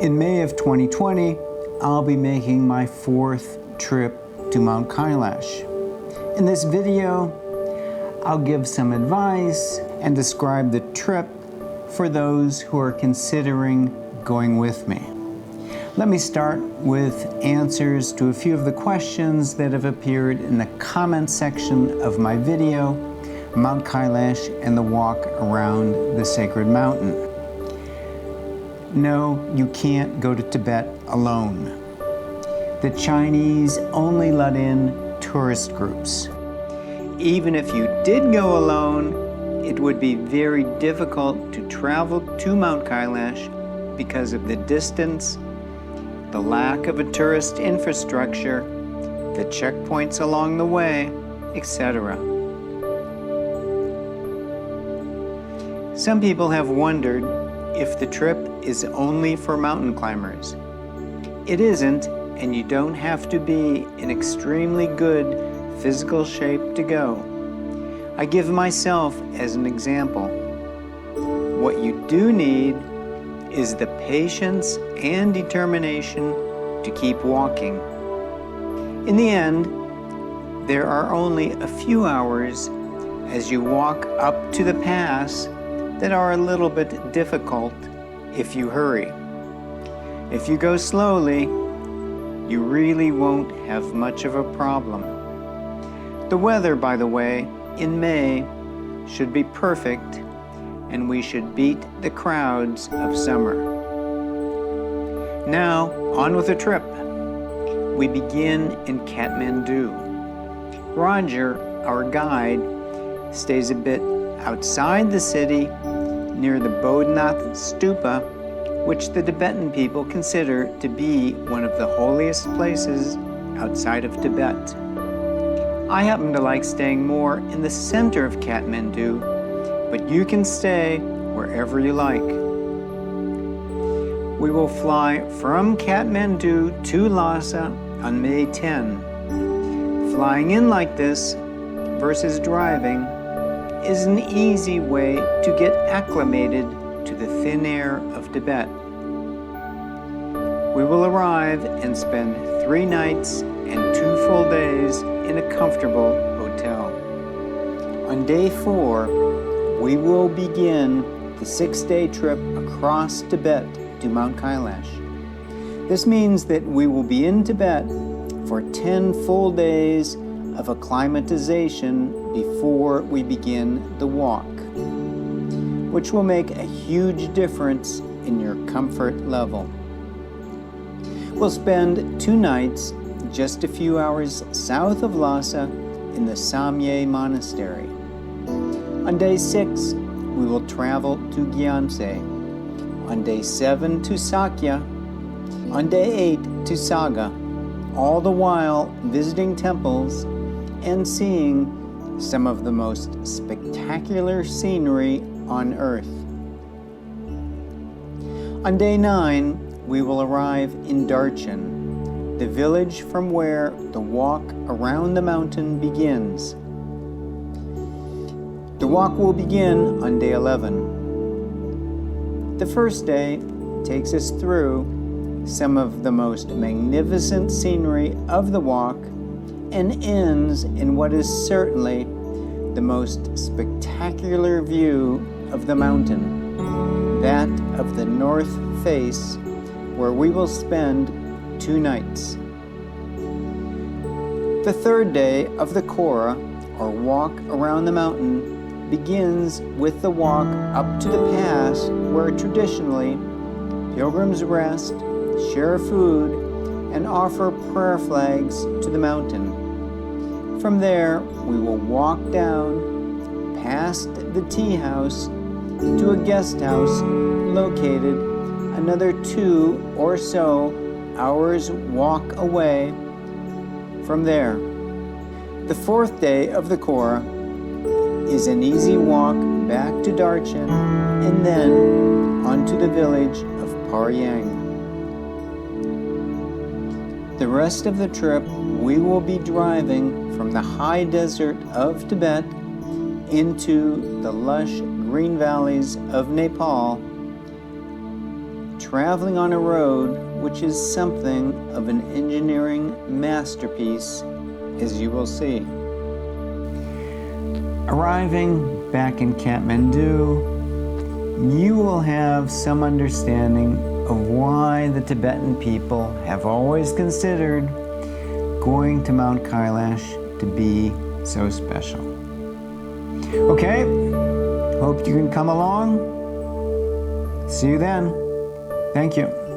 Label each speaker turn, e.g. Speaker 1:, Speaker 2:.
Speaker 1: In May of 2020, I'll be making my 4th trip to Mt Kailash. In this video, I'll give some advice and describe the trip for those who are considering going with me. Let me start with answers to a few of the questions that have appeared in the comment section of my video, Mt Kailash and the walk around the sacred mountain. No, you can't go to Tibet alone. The Chinese only let in tourist groups. Even if you did go alone, it would be very difficult to travel to Mt Kailash because of the distance, the lack of a tourist infrastructure, the checkpoints along the way, etc. Some people have wondered if the trip is only for mountain climbers. It isn't, and you don't have to be in extremely good physical shape to go. I give myself as an example. What you do need is the patience and determination to keep walking. In the end, there are only a few hours as you walk up to the pass that are a little bit difficult if you hurry. If you go slowly, you really won't have much of a problem. The weather, by the way, in May should be perfect, and we should beat the crowds of summer. Now, on with the trip. We begin in Katmandu. Roger, our guide, stays a bit outside the city near the Bodhnath Stupa, which the Tibetan people consider to be one of the holiest places outside of Tibet. I happen to like staying more in the center of Kathmandu, but you can stay wherever you like. We will fly from Kathmandu to Lhasa on May 10. Flying in like this versus driving is an easy way to get acclimated to the thin air of Tibet. We will arrive and spend 3 nights and 2 full days in a comfortable hotel. On day 4, we will begin the 6-day trip across Tibet to Mt Kailash. This means that we will be in Tibet for 10 full days of acclimatization before we begin the walk, which will make a huge difference in your comfort level. We'll spend 2 nights just a few hours south of Lhasa in the Samye Monastery. On day 6, we will travel to Gyantse. On day 7 to Sakya. On day 8 to Saga, all the while visiting temples and seeing some of the most spectacular scenery on earth. On day 9, we will arrive in Darchen, the village from where the walk around the mountain begins. The walk will begin on day 11. The first day takes us through some of the most magnificent scenery of the walk and ends in what is certainly the most spectacular view of the mountain, that of the north face, where we will spend 2 nights. The 3rd day of the Kora, or walk around the mountain, begins with the walk up to the pass where traditionally pilgrims rest, share food, and offer prayer flags to the mountain. From there, we will walk down past the tea house to a guest house located another 2 or so hours walk away from there. The 4th day of the Kora is an easy walk back to Darchen and then onto the village of Paryang. The rest of the trip, we will be driving from the high desert of Tibet into the lush green valleys of Nepal, traveling on a road which is something of an engineering masterpiece, as you will see. Arriving back in Kathmandu, you will have some understanding of why the Tibetan people have always considered going to Mt Kailash to be so special. Okay, hope you can come along. See you then. Thank you.